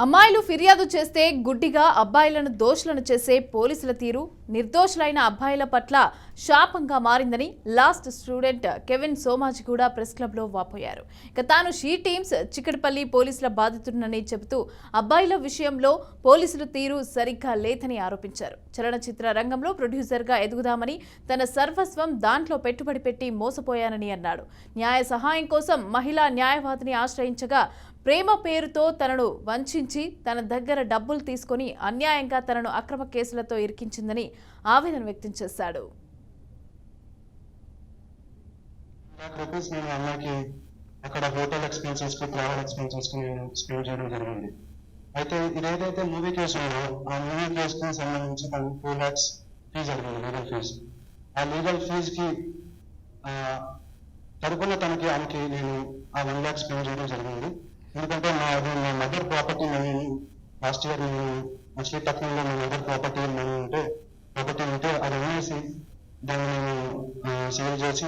అమ్మాయిలు ఫిర్యాదు చేస్తే గుడ్డిగా అబ్బాయిలను దోషులను చేసే పోలీసుల తీరు నిర్దోషులైన అబ్బాయిల పట్ల శాపంగా మారిందని last student Kevin Somajiguda press క్లబ్లో వాపోయారు. ఇక తాను షీ టీమ్స్ చిక్కడపల్లి పోలీసుల బాధితుడినని చెబుతూ అబ్బాయిల విషయంలో పోలీసుల తీరు సరిగ్గా లేదని ఆరోపించారు. చలనచిత్ర రంగంలో ప్రొడ్యూసర్గా ఎదుగుదామని తన సర్వస్వం దాంట్లో పెట్టుబడి పెట్టి మోసపోయానని అన్నాడు. న్యాయ సహాయం కోసం మహిళా న్యాయవాదిని ఆశ్రయించగా ప్రేమ పేరుతో తనను వంచి తన దగ్గర డబ్బులు తీసుకుని అన్యాయంగా తనను అక్రమ కేసులతో ఇరికించిందని ఆవేదన వ్యక్తం చేశాడు. అక్కడ హోటల్ ఎక్స్పెన్సెస్ కి ట్రావెల్ ఎక్స్పెన్సెస్ కి నేను స్పెండ్ చేయడం జరిగింది. అయితే ఇదేదైతే మూవీ కేసు ఉందో ఆ మూవీ కేసుకి సంబంధించి తనకు 2 lakhs ఫీజు అడిగింది, లీగల్ ఫీజు. ఆ లీగల్ ఫీజు కి తరపున ఆమెకి నేను ఆ 1 lakh స్పెండ్ చేయడం జరిగింది. ఎందుకంటే మా mother property money last year నేను మచిలీపట్నంలో మా మదర్ ప్రాపర్టీ ఉంటే అది అమ్మేసి దాన్ని నేను సేల్ చేసి